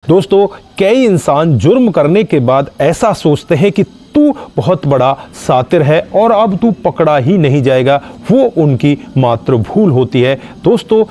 दोस्तों, कई इंसान जुर्म करने के बाद ऐसा सोचते हैं कि तू बहुत बड़ा सातिर है और अब तू पकड़ा ही नहीं जाएगा। वो उनकी मात्र भूल होती है। दोस्तों,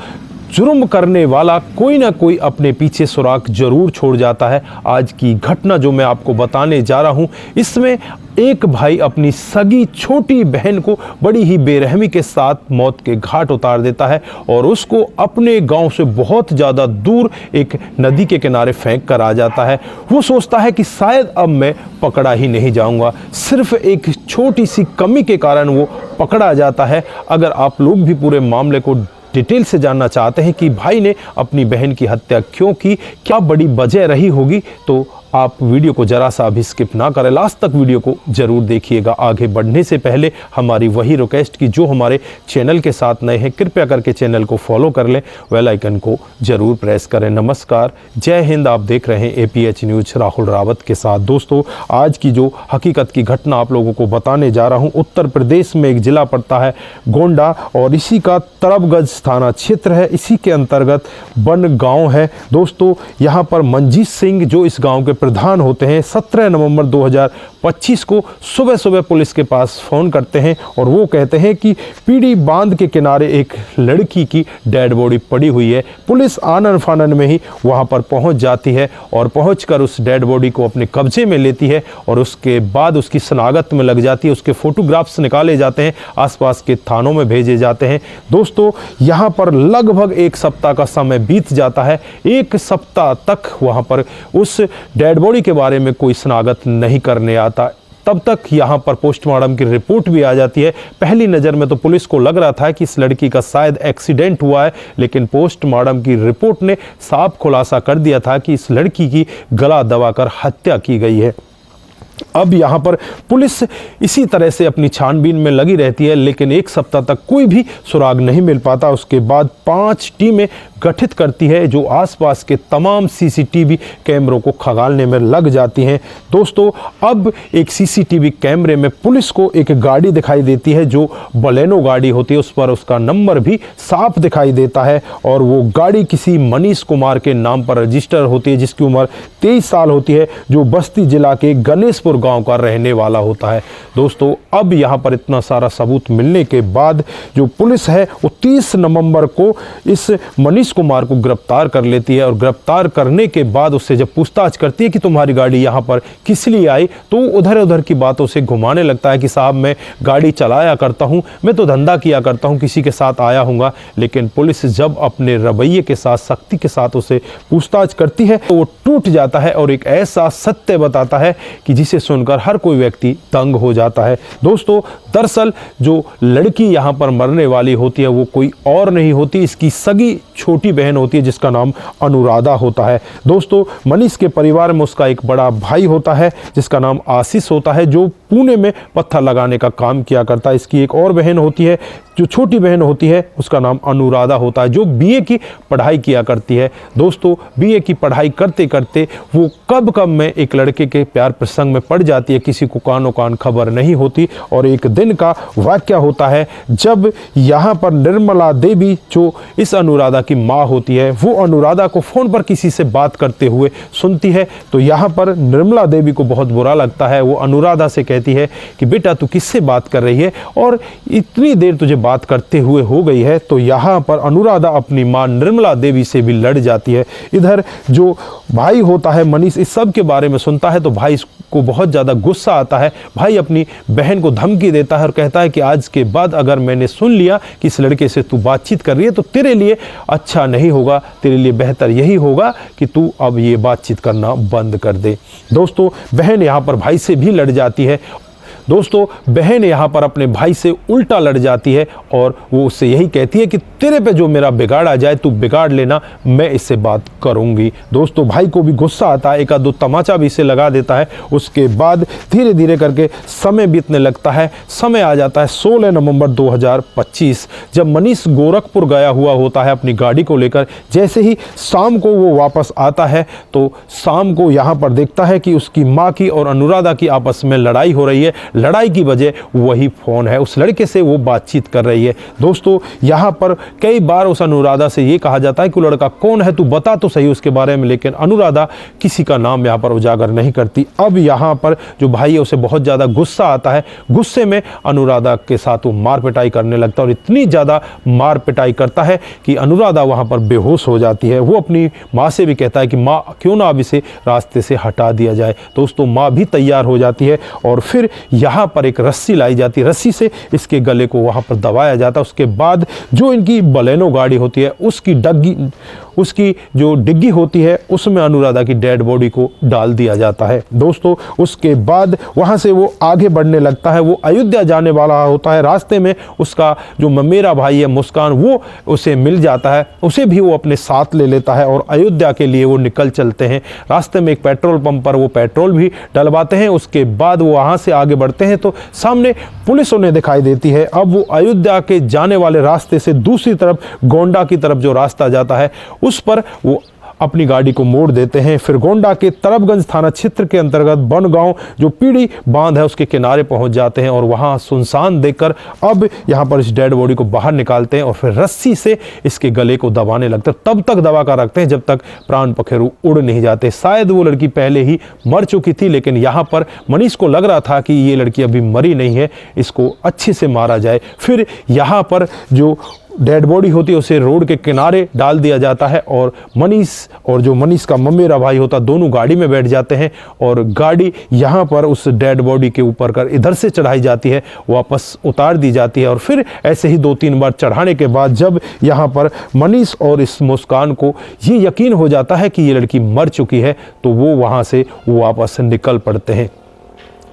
जुर्म करने वाला कोई ना कोई अपने पीछे सुराग जरूर छोड़ जाता है। आज की घटना जो मैं आपको बताने जा रहा हूं, इसमें एक भाई अपनी सगी छोटी बहन को बड़ी ही बेरहमी के साथ मौत के घाट उतार देता है और उसको अपने गांव से बहुत ज़्यादा दूर एक नदी के किनारे फेंक कर आ जाता है। वो सोचता है कि शायद अब मैं पकड़ा ही नहीं जाऊंगा। सिर्फ एक छोटी सी कमी के कारण वो पकड़ा जाता है। अगर आप लोग भी पूरे मामले को डिटेल से जानना चाहते हैं कि भाई ने अपनी बहन की हत्या क्यों की, क्या बड़ी वजह रही होगी, तो आप वीडियो को जरा सा भी स्किप ना करें, लास्ट तक वीडियो को जरूर देखिएगा। आगे बढ़ने से पहले हमारी वही रिक्वेस्ट की जो हमारे चैनल के साथ नए हैं, कृपया करके चैनल को फॉलो कर लें, बेल आइकन को जरूर प्रेस करें। नमस्कार, जय हिंद। आप देख रहे हैं APH न्यूज राहुल रावत के साथ। दोस्तों, आज की जो हकीकत की घटना आप लोगों को बताने जा रहा हूँ, उत्तर प्रदेश में एक जिला पड़ता है गोंडा और इसी का तरबगंज थाना क्षेत्र है। इसी के अंतर्गत बन गाँव है। दोस्तों, यहाँ पर मनजीत सिंह जो इस गाँव के प्रधान होते हैं, 17 नवंबर 2025 को सुबह सुबह पुलिस के पास फ़ोन करते हैं और वो कहते हैं कि पीडी बांध के किनारे एक लड़की की डेड बॉडी पड़ी हुई है। पुलिस आनन फानन में ही वहाँ पर पहुँच जाती है और पहुँचकर उस डेड बॉडी को अपने कब्जे में लेती है और उसके बाद उसकी शनाख्त में लग जाती है। उसके फोटोग्राफ्स निकाले जाते हैं, आसपास के थानों में भेजे जाते हैं। दोस्तों, यहाँ पर लगभग एक सप्ताह का समय बीत जाता है। एक सप्ताह तक वहाँ पर उस डेड बॉडी के बारे में कोई शनाख्त नहीं करने आता। तब तक यहाँ पर पोस्टमार्टम की रिपोर्ट भी आ जाती है। पहली नज़र में तो पुलिस को लग रहा था कि इस लड़की का शायद एक्सीडेंट हुआ है, लेकिन पोस्टमार्टम की रिपोर्ट ने साफ खुलासा कर दिया था कि इस लड़की की गला दबाकर हत्या की गई है। अब यहाँ पर पुलिस इसी तरह से अपनी छानबीन में लगी रहती है, लेकिन एक सप्ताह तक कोई भी सुराग नहीं मिल पाता। उसके बाद 5 टीमें गठित करती है जो आसपास के तमाम CCTV कैमरों को खंगालने में लग जाती हैं। दोस्तों, अब एक CCTV कैमरे में पुलिस को एक गाड़ी दिखाई देती है जो बलेनो गाड़ी होती है। उस पर उसका नंबर भी साफ दिखाई देता है और वो गाड़ी किसी मनीष कुमार के नाम पर रजिस्टर होती है, जिसकी उम्र 23 साल होती है, जो बस्ती जिला के गणेशपुर गांव का रहने वाला होता है। दोस्तों, अब यहां पर इतना सारा सबूत मिलने के बाद जो पुलिस है वो 30 नवंबर को इस मनीष कुमार को गिरफ्तार कर लेती है और गिरफ्तार करने के बाद उससे जब पूछताछ करती है कि तुम्हारी गाड़ी यहां पर किस लिए आई, तो उधर उधर की बातों से घुमाने लगता है कि साहब मैं गाड़ी चलाया करता हूं, मैं तो धंधा किया करता हूं, किसी के साथ आया हूँगा। लेकिन पुलिस जब अपने रवैये के साथ, सख्ती के साथ उसे पूछताछ करती है तो वो टूट जाता है और एक ऐसा सत्य बताता है कि जिसे सुनकर हर कोई व्यक्ति दंग हो जाता है। दोस्तों, दरअसल जो लड़की यहाँ पर मरने वाली होती है वो कोई और नहीं होती, इसकी सगी छोटी बहन होती है जिसका नाम अनुराधा होता है। दोस्तों, मनीष के परिवार में उसका एक बड़ा भाई होता है जिसका नाम आशीष होता है, जो पुणे में पत्थर लगाने का काम किया करता है। इसकी एक और बहन होती है, जो छोटी बहन होती है, उसका नाम अनुराधा होता है, जो BA की पढ़ाई किया करती है। दोस्तों, BA की पढ़ाई करते करते वो कब कब में एक लड़के के प्यार प्रसंग में पड़ जाती है, किसी को कानो कान खबर नहीं होती। और एक दिन का वाक्य होता है जब यहाँ पर निर्मला देवी जो इस अनुराधा की माँ होती है, वो अनुराधा को फ़ोन पर किसी से बात करते हुए सुनती है। तो यहाँ पर निर्मला देवी को बहुत बुरा लगता है। वो अनुराधा से कहती है कि बेटा तू किससे बात कर रही है और इतनी देर तुझे बात करते हुए हो गई है। तो यहाँ पर अनुराधा अपनी माँ निर्मला देवी से भी लड़ जाती है। इधर जो भाई होता है मनीष इस सब के बारे में सुनता है तो भाई को बहुत ज़्यादा गुस्सा आता है। भाई अपनी बहन को धमकी देता है और कहता है कि आज के बाद अगर मैंने सुन लिया कि इस लड़के से तू बातचीत कर रही है तो तेरे लिए अच्छा नहीं होगा, तेरे लिए बेहतर यही होगा कि तू अब ये बातचीत करना बंद कर दे। दोस्तों, बहन यहाँ पर भाई से भी लड़ जाती है। दोस्तों, बहन यहाँ पर अपने भाई से उल्टा लड़ जाती है और वो उससे यही कहती है कि तेरे पे जो मेरा बिगाड़ आ जाए तू बिगाड़ लेना, मैं इससे बात करूँगी। दोस्तों, भाई को भी गुस्सा आता है, एक आध दो तमाचा भी इसे लगा देता है। उसके बाद धीरे धीरे करके समय बीतने लगता है। समय आ जाता है 16 नवंबर 2025, जब मनीष गोरखपुर गया हुआ होता है अपनी गाड़ी को लेकर। जैसे ही शाम को वो वापस आता है तो शाम को यहाँ पर देखता है कि उसकी माँ की और अनुराधा की आपस में लड़ाई हो रही है। लड़ाई की वजह वही फ़ोन है, उस लड़के से वो बातचीत कर रही है। दोस्तों यहाँ पर कई बार उस अनुराधा से ये कहा जाता है कि वो लड़का कौन है, तू बता तो सही उसके बारे में, लेकिन अनुराधा किसी का नाम यहाँ पर उजागर नहीं करती। अब यहाँ पर जो भाई है उसे बहुत ज़्यादा गुस्सा आता है, गुस्से में अनुराधा के साथ वो मार पिटाई करने लगता है और इतनी ज़्यादा मार पिटाई करता है कि अनुराधा वहाँ पर बेहोश हो जाती है। वो अपनी माँ से भी कहता है कि माँ क्यों ना अब इसे रास्ते से हटा दिया जाए। दोस्तों माँ भी तैयार हो जाती है और फिर यहाँ पर एक रस्सी लाई जाती है, रस्सी से इसके गले को वहाँ पर दबाया जाता है। उसके बाद जो इनकी बलेनो गाड़ी होती है उसकी जो डिग्गी होती है उसमें अनुराधा की डेड बॉडी को डाल दिया जाता है। दोस्तों उसके बाद वहाँ से वो आगे बढ़ने लगता है, वो अयोध्या जाने वाला होता है। रास्ते में उसका जो ममेरा भाई है मुस्कान, वो उसे मिल जाता है, उसे भी वो अपने साथ ले लेता है और अयोध्या के लिए वो निकल चलते हैं। रास्ते में एक पेट्रोल पंप पर वो पेट्रोल भी डलवाते हैं। उसके बाद वो वहाँ से आगे बढ़ते हैं तो सामने पुलिस उन्हें दिखाई देती है। अब वो अयोध्या के जाने वाले रास्ते से दूसरी तरफ गोंडा की तरफ जो रास्ता जाता है उस पर वो अपनी गाड़ी को मोड़ देते हैं। फिर गोंडा के तरबगंज थाना क्षेत्र के अंतर्गत बनगांव जो पीड़ी बांध है उसके किनारे पहुंच जाते हैं और वहां सुनसान देखकर अब यहां पर इस डेड बॉडी को बाहर निकालते हैं और फिर रस्सी से इसके गले को दबाने लगते हैं। तब तक दबा कर रखते हैं जब तक प्राण पखेरु उड़ नहीं जाते। शायद वो लड़की पहले ही मर चुकी थी, लेकिन यहाँ पर मनीष को लग रहा था कि ये लड़की अभी मरी नहीं है, इसको अच्छे से मारा जाए। फिर यहाँ पर जो डेड बॉडी होती है उसे रोड के किनारे डाल दिया जाता है और मनीष का ममेरा भाई होता दोनों गाड़ी में बैठ जाते हैं और गाड़ी यहाँ पर उस डेड बॉडी के ऊपर कर इधर से चढ़ाई जाती है, वापस उतार दी जाती है। और फिर ऐसे ही 2-3 बार चढ़ाने के बाद जब यहाँ पर मनीष और इस मुस्कान को ये यकीन हो जाता है कि ये लड़की मर चुकी है तो वो वहाँ से वापस निकल पड़ते हैं,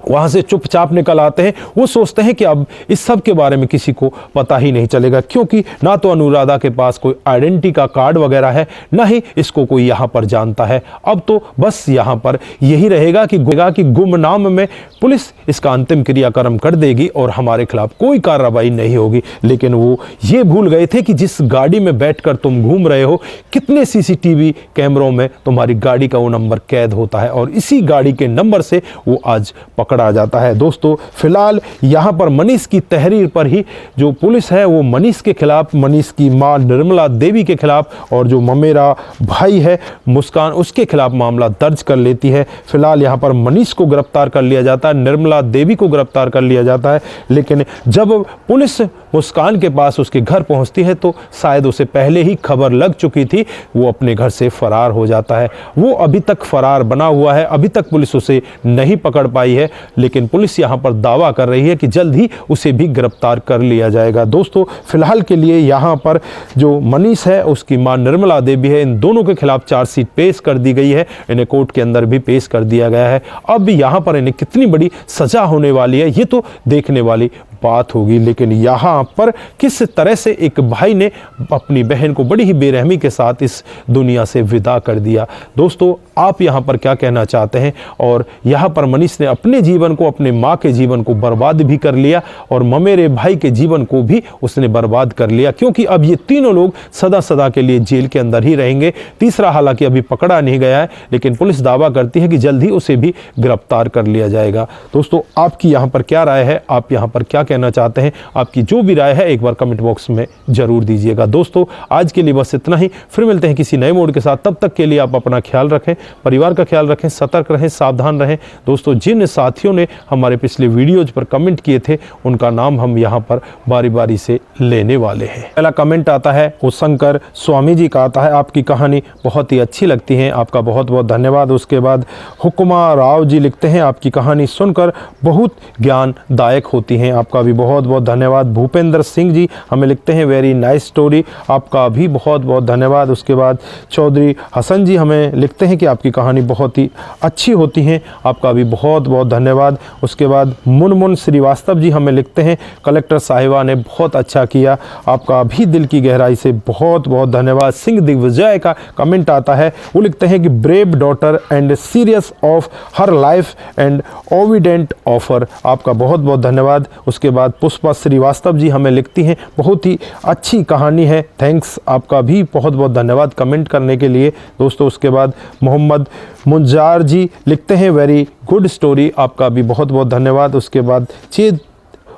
वहाँ से चुपचाप निकल आते हैं। वो सोचते हैं कि अब इस सब के बारे में किसी को पता ही नहीं चलेगा, क्योंकि ना तो अनुराधा के पास कोई आइडेंटिटी का कार्ड वगैरह है, ना ही इसको कोई यहाँ पर जानता है। अब तो बस यहाँ पर यही रहेगा कि गुमनाम में पुलिस इसका अंतिम क्रियाक्रम कर देगी और हमारे खिलाफ कोई कार्रवाई नहीं होगी। लेकिन वो ये भूल गए थे कि जिस गाड़ी में बैठकर तुम घूम रहे हो, कितने CCTV कैमरों में तुम्हारी गाड़ी का वो नंबर कैद होता है और इसी गाड़ी के नंबर से वो आज आ जाता है। दोस्तों फिलहाल यहाँ पर मनीष की तहरीर पर ही जो पुलिस है वो मनीष के खिलाफ, मनीष की मां निर्मला देवी के खिलाफ और जो ममेरा भाई है मुस्कान उसके खिलाफ मामला दर्ज कर लेती है। फिलहाल यहाँ पर मनीष को गिरफ्तार कर लिया जाता है, निर्मला देवी को गिरफ्तार कर लिया जाता है। लेकिन जब पुलिस मुस्कान के पास उसके घर पहुंचती है तो शायद उसे पहले ही खबर लग चुकी थी, वो अपने घर से फरार हो जाता है। वो अभी तक फरार बना हुआ है, अभी तक पुलिस उसे नहीं पकड़ पाई है, लेकिन पुलिस यहां पर दावा कर रही है कि जल्द ही उसे भी गिरफ्तार कर लिया जाएगा। दोस्तों फिलहाल के लिए यहां पर जो मनीष है उसकी मां निर्मला देवी है, इन दोनों के खिलाफ चार्जशीट पेश कर दी गई है, इन्हें कोर्ट के अंदर भी पेश कर दिया गया है। अब यहां पर इन्हें कितनी बड़ी सजा होने वाली है ये तो देखने वाली बात होगी। लेकिन यहाँ पर किस तरह से एक भाई ने अपनी बहन को बड़ी ही बेरहमी के साथ इस दुनिया से विदा कर दिया। दोस्तों आप यहाँ पर क्या कहना चाहते हैं? और यहाँ पर मनीष ने अपने जीवन को, अपने माँ के जीवन को बर्बाद भी कर लिया और ममेरे भाई के जीवन को भी उसने बर्बाद कर लिया, क्योंकि अब ये तीनों लोग सदा सदा के लिए जेल के अंदर ही रहेंगे। तीसरा हालांकि अभी पकड़ा नहीं गया है, लेकिन पुलिस दावा करती है कि जल्द ही उसे भी गिरफ्तार कर लिया जाएगा। दोस्तों आपकी यहाँ पर क्या राय है? आप यहाँ पर क्या कहना चाहते हैं? आपकी जो भी राय है एक बार कमेंट बॉक्स में जरूर दीजिएगा। दोस्तों आज के लिए बस इतना ही, फिर मिलते हैं किसी नए मोड के साथ। तब तक के लिए आप अपना ख्याल रखें, परिवार का ख्याल रखें, सतर्क रहें, सावधान रहें। दोस्तों जिन साथियों ने हमारे पिछले वीडियोज पर कमेंट किए थे उनका नाम हम यहाँ पर बारी बारी से लेने वाले हैं। पहला कमेंट आता है वो शंकर स्वामी जी का आता है, आपकी कहानी बहुत ही अच्छी लगती है, आपका बहुत बहुत धन्यवाद। उसके बाद हुक्मा राव जी लिखते हैं, आपकी कहानी सुनकर बहुत ज्ञानदायक होती हैं, आपका भी बहुत बहुत धन्यवाद। भूपेंद्र सिंह जी हमें लिखते हैं वेरी नाइस स्टोरी, आपका भी बहुत बहुत धन्यवाद। उसके बाद चौधरी हसन जी हमें लिखते हैं कि आपकी कहानी बहुत ही अच्छी होती है, आपका भी बहुत बहुत धन्यवाद। उसके बाद मुनमुन श्रीवास्तव जी हमें लिखते हैं कलेक्टर साहिबा ने बहुत अच्छा किया, आपका भी दिल की गहराई से बहुत बहुत धन्यवाद। सिंह दिग्विजय का कमेंट आता है, वो लिखते हैं कि brave daughter and serious of her life and obedient offer, आपका बहुत बहुत धन्यवाद। उसके उसके बाद पुष्पा श्रीवास्तव जी हमें लिखती हैं बहुत ही अच्छी कहानी है, थैंक्स, आपका भी बहुत बहुत धन्यवाद कमेंट करने के लिए दोस्तों। उसके बाद मोहम्मद मुंजार जी लिखते हैं वेरी गुड स्टोरी, आपका भी बहुत बहुत धन्यवाद।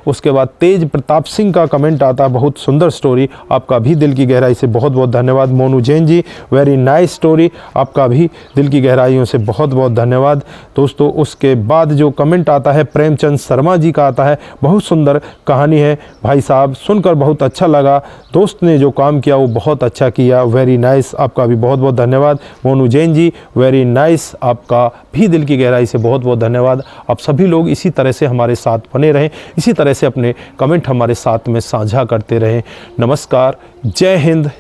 उसके बाद तेज प्रताप सिंह का कमेंट आता है बहुत सुंदर स्टोरी, आपका भी दिल की गहराई से बहुत बहुत धन्यवाद। Monu Jain ji very nice story, आपका भी दिल की गहराइयों से बहुत बहुत धन्यवाद दोस्तों। उसके बाद जो कमेंट आता है प्रेमचंद शर्मा जी का आता है, बहुत सुंदर कहानी है भाई साहब, सुनकर बहुत अच्छा लगा, दोस्त ने जो काम किया वो बहुत अच्छा किया, वेरी नाइस, आपका भी बहुत बहुत धन्यवाद। मोनू जैन जी वेरी नाइस, आपका भी दिल की गहराई से बहुत बहुत धन्यवाद। आप सभी लोग इसी तरह से हमारे साथ बने रहें, इसी तरह से अपने कमेंट हमारे साथ में साझा करते रहें। नमस्कार, जय हिंद,